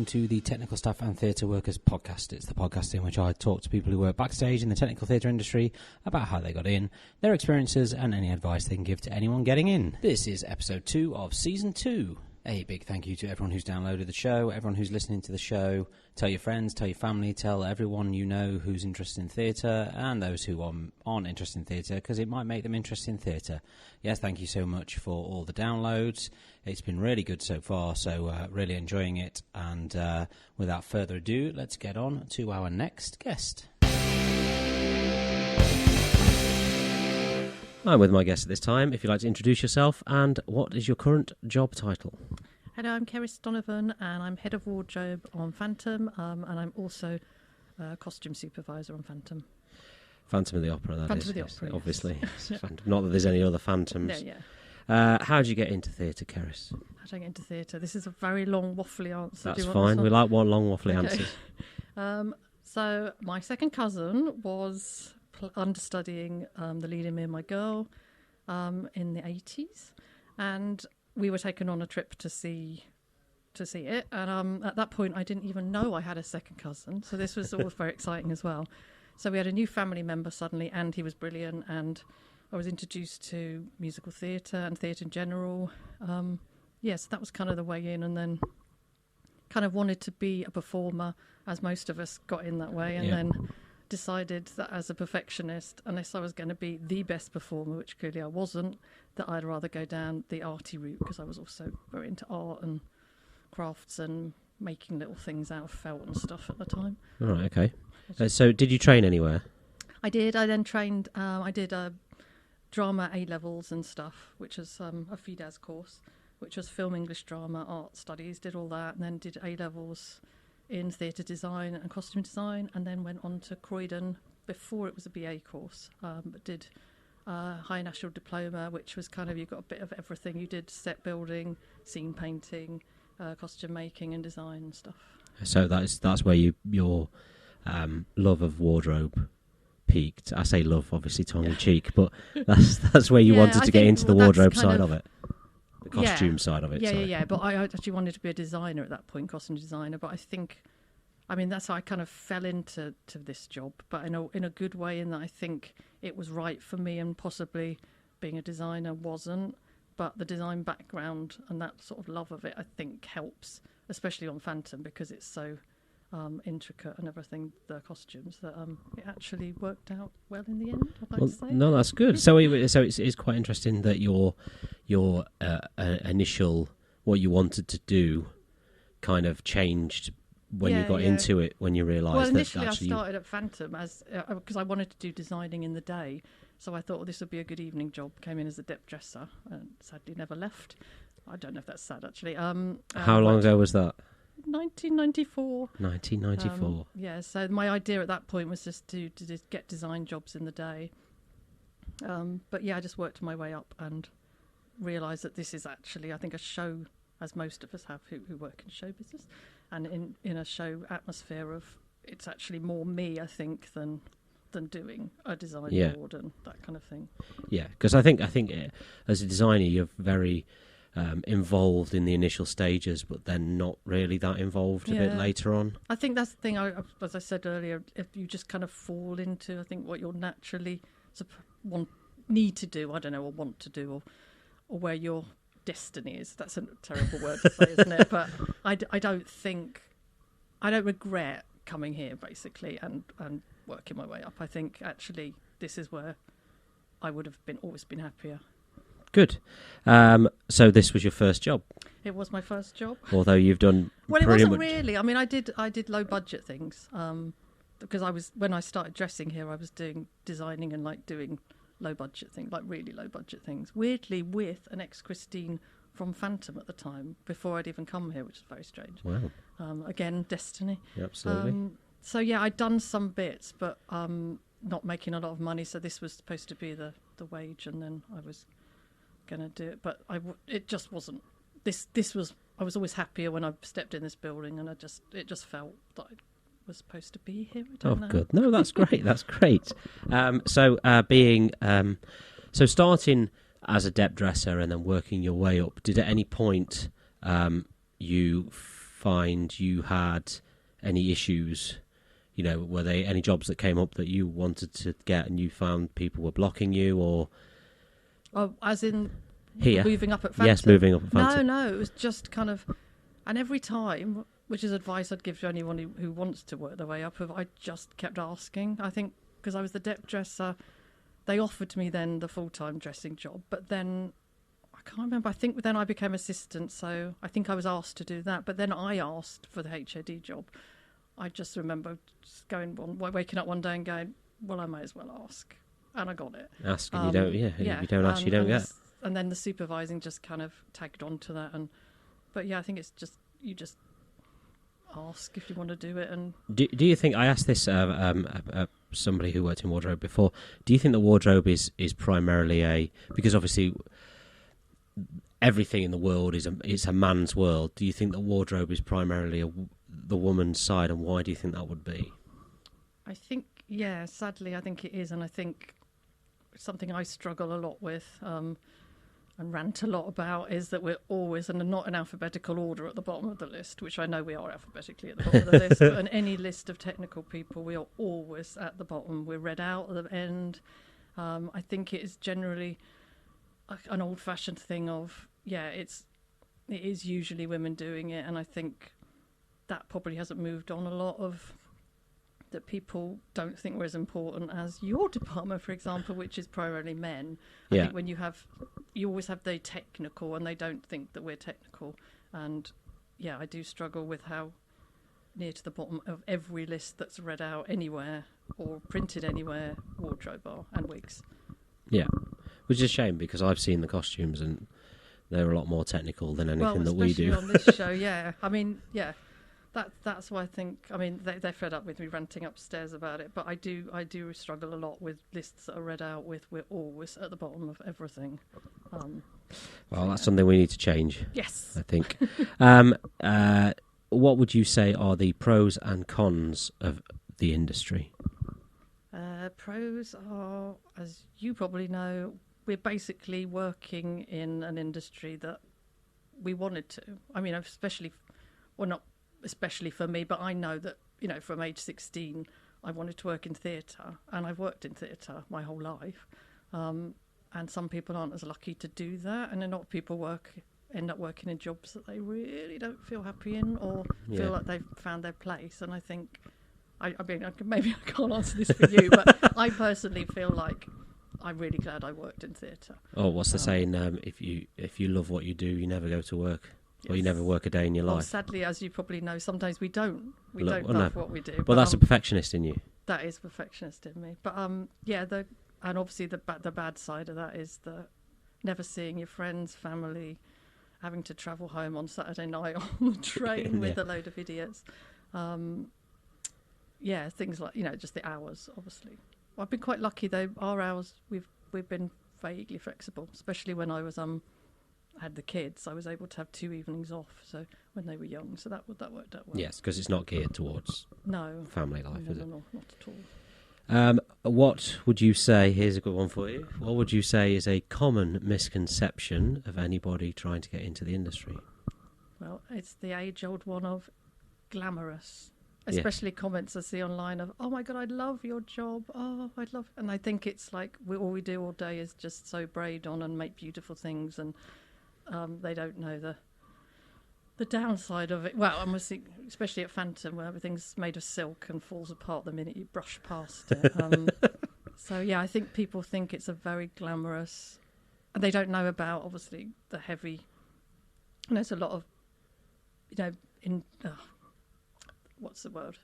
to the Technical Staff and Theatre Workers podcast. It's the podcast in which I talk to people who work backstage in the technical theatre industry about how they got in, their experiences, and any advice they can give to anyone getting in. This is episode 2 of season 2. A big thank you to everyone who's downloaded the show, everyone who's listening to the show. Tell your friends, tell your family, tell everyone you know who's interested in theatre and those who aren't interested in theatre, because it might make them interested in theatre. Yes, thank you so much for all the downloads. It's been really good so far, so really enjoying it. And without further ado, let's get on to our next guest. I'm with my guest at this time. If you'd like to introduce yourself, and what is your current job title? Hello, I'm Ceris Donovan, and I'm head of wardrobe on Phantom, and I'm also costume supervisor on Phantom. Phantom of the Opera, that Phantom is. of the Opera, obviously. Yes. Not that there's any other Phantoms. No, yeah. How did you get into theatre, Ceris? How did I get into theatre? This is a very long, waffly answer. That's fine. We like one long, waffly answers. So my second cousin was understudying The Leading Me and My Girl in the 80s, and we were taken on a trip to see it, and at that point I didn't even know I had a second cousin, so this was always very exciting as well. So we had a new family member suddenly, and he was brilliant, and I was introduced to musical theatre and theatre in general. So that was kind of the way in, and then kind of wanted to be a performer, as most of us got in that way, and then decided that as a perfectionist, unless I was going to be the best performer, which clearly I wasn't, that I'd rather go down the arty route, because I was also very into art and crafts and making little things out of felt and stuff at the time. All right, okay. So did you train anywhere? I did. I then trained, I did drama A-levels and stuff, which was a FIDAS course, which was film, English, drama, art studies, did all that, and then did A-levels in theatre design and costume design, and then went on to Croydon before it was a BA course, but did High National Diploma, which was kind of, you got a bit of everything. You did set building, scene painting, costume making and design and stuff. So that's where your love of wardrobe peaked. I say love, obviously tongue in cheek, but that's where you wanted to get into the wardrobe side of it. The costume side of it. Yeah. But I actually wanted to be a designer at that point, costume designer. But that's how I kind of fell into this job. But in a good way, in that I think it was right for me, and possibly being a designer wasn't. But the design background and that sort of love of it, I think, helps, especially on Phantom, because it's so intricate and everything, the costumes, that it actually worked out well in the end, I'd like to say. No, that's good. So it's quite interesting that your initial, what you wanted to do, kind of changed when you got into it, when you realised that initially actually... I started at Phantom because I wanted to do designing in the day, so I thought this would be a good evening job. Came in as a dep dresser and sadly never left. I don't know if that's sad, actually. How long ago was that? 1994. 1994. So my idea at that point was just to just get design jobs in the day. I just worked my way up and realised that this is actually, I think, a show, as most of us have who work in show business, and in a show atmosphere of, it's actually more me, I think, than doing a design board and that kind of thing. Yeah, because I think as a designer, you're very involved in the initial stages, but then not really that involved a bit later on. I think that's the thing, as I said earlier, if you just kind of fall into, I think, what you'll naturally need to do, I don't know, or want to do, or where your destiny is. That's a terrible word to say, isn't it? But I don't regret coming here, basically, and working my way up. I think, actually, this is where I would have always been happier. Good. So this was your first job? It was my first job. Although you've done it wasn't really. I mean, I did low budget things because when I started dressing here, I was doing designing and doing low budget things, really low budget things. Weirdly, with an ex-Christine from Phantom at the time, before I'd even come here, which is very strange. Wow. Again, destiny. Yeah, absolutely. I'd done some bits, but not making a lot of money. So this was supposed to be the wage, and then I was going to do it, but it just wasn't. This was. I was always happier when I stepped in this building, and it just felt that I was supposed to be here. I don't know. Good. No, that's great. That's great. So starting as a dep dresser and then working your way up, did at any point you find you had any issues? You know, were there any jobs that came up that you wanted to get and you found people were blocking you, or? Oh, as in Here. moving up at Phantom? Yes, moving up at Phantom. No, it was just kind of... And every time, which is advice I'd give to anyone who wants to work their way up, I just kept asking. I think because I was the dep dresser, they offered me then the full-time dressing job. But then, I can't remember, I think then I became assistant, so I think I was asked to do that. But then I asked for the HAD job. I just remember just waking up one day and going, well, I may as well ask. And I got it. Ask and you don't, if you don't ask, you don't get. And then the supervising just kind of tagged on to that. But yeah, I think it's just, you just ask if you want to do it. And do you think, I asked this somebody who worked in wardrobe before, do you think the wardrobe is primarily because obviously everything in the world it's a man's world, do you think the wardrobe is primarily the woman's side, and why do you think that would be? I think, yeah, sadly I think it is, and I think something I struggle a lot with and rant a lot about is that we're always, and not in alphabetical order, at the bottom of the list, which I know we are alphabetically at the bottom of the list, but on any list of technical people, we are always at the bottom. We're read out at the end. I think it is generally an old-fashioned thing of, it is usually women doing it, and I think that probably hasn't moved on a lot of... that people don't think we're as important as your department, for example, which is primarily men. I think when you always have the technical, and they don't think that we're technical. And I do struggle with how near to the bottom of every list that's read out anywhere or printed anywhere wardrobe are, and wigs. Yeah, which is a shame because I've seen the costumes and they're a lot more technical than anything that we do. On this show, yeah. I mean, yeah. That's why I think, I mean, they're fed up with me ranting upstairs about it, but I do struggle a lot with lists that are read out with we're always at the bottom of everything. That's something we need to change. Yes. I think. What would you say are the pros and cons of the industry? Pros are, as you probably know, we're basically working in an industry that we wanted to. I mean, not especially for me, but I know that, from age 16, I wanted to work in theatre, and I've worked in theatre my whole life. And some people aren't as lucky to do that, and a lot of people end up working in jobs that they really don't feel happy in or feel like they've found their place. And I think, maybe I can't answer this for you, but I personally feel like I'm really glad I worked in theatre. Oh, what's the saying? If you love what you do, you never go to work. Yes. Or you never work a day in your life. Sadly, as you probably know, sometimes we don't. We don't love what we do. Well, that's a perfectionist in you. That is perfectionist in me. But and obviously the bad side of that is the never seeing your friends, family, having to travel home on Saturday night on the train with a load of idiots. Things like just the hours. Obviously, I've been quite lucky though. Our hours we've been vaguely flexible, especially when I was had the kids. I was able to have 2 evenings off, so when they were young, so that worked out well. Yes, because it's not geared towards family life, is it? No, not at all. What would you say, here's a good one for you, what would you say is a common misconception of anybody trying to get into the industry? Well, it's the age-old one of glamorous, especially comments I see online of, oh my God, I love your job, and I think it's like all we do all day is just sew braid on and make beautiful things, and they don't know the downside of it. Well, I'm especially at Phantom, where everything's made of silk and falls apart the minute you brush past it. So I think people think it's a very glamorous, and they don't know about obviously the heavy. And there's a lot of, what's the word?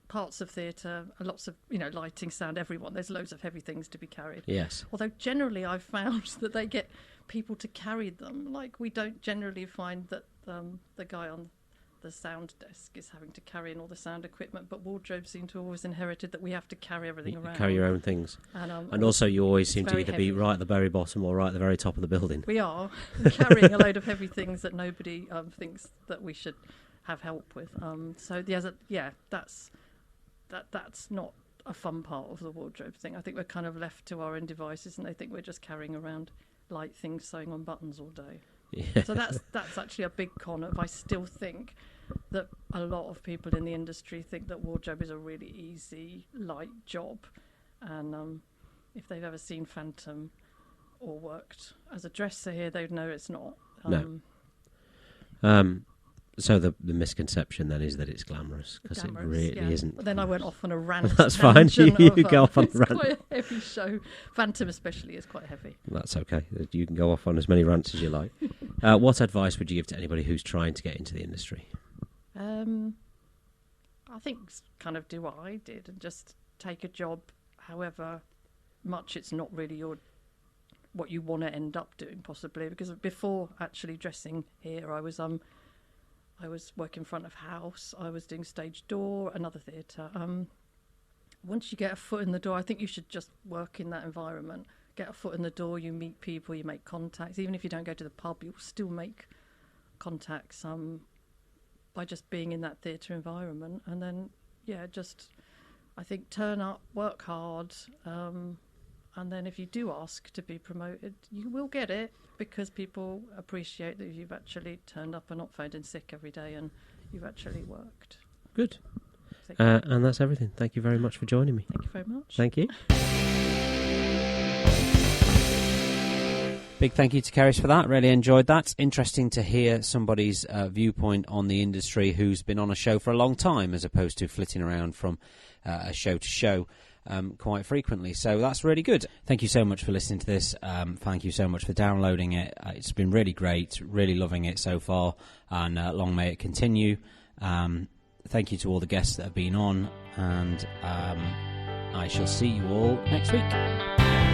Parts of theatre, lots of lighting, sound, everyone. There's loads of heavy things to be carried. Yes. Although generally I've found that they get people to carry them. Like we don't generally find that the guy on the sound desk is having to carry in all the sound equipment, but wardrobe seem to have always inherited that we have to carry everything around. Carry your own things. And also you always seem to either be right at the very bottom or right at the very top of the building. We are carrying a load of heavy things that nobody thinks that we should have help with. That's not a fun part of the wardrobe thing. I think we're kind of left to our own devices, and they think we're just carrying around light things, sewing on buttons all day. Yeah. So that's actually a big con of, I still think that a lot of people in the industry think that wardrobe is a really easy, light job. And if they've ever seen Phantom or worked as a dresser here, they'd know it's not. No. So the misconception then is that it's glamorous, because it really isn't. But then I went off on a rant. That's fine. You go off on the rant. It's quite a heavy show. Phantom especially is quite heavy. That's okay. You can go off on as many rants as you like. What advice would you give to anybody who's trying to get into the industry? I think kind of do what I did and just take a job, however much it's not really what you want to end up doing, possibly. Because before actually dressing here, I was working in front of house. I was doing stage door, another theatre. Once you get a foot in the door, I think you should just work in that environment. Get a foot in the door, you meet people, you make contacts. Even if you don't go to the pub, you'll still make contacts by just being in that theatre environment. And then, I think turn up, work hard, and then if you do ask to be promoted, you will get it, because people appreciate that you've actually turned up and not phoned in sick every day, and you've actually worked. Good. And that's everything. Thank you very much for joining me. Thank you very much. Thank you. Big thank you to Ceris for that. Really enjoyed that. Interesting to hear somebody's viewpoint on the industry who's been on a show for a long time, as opposed to flitting around from a show to show quite frequently. So that's really good. Thank you so much for listening to this. Thank you so much for downloading it. It's been really great. Really loving it so far, and long may it continue. Thank you to all the guests that have been on, and I shall see you all next week.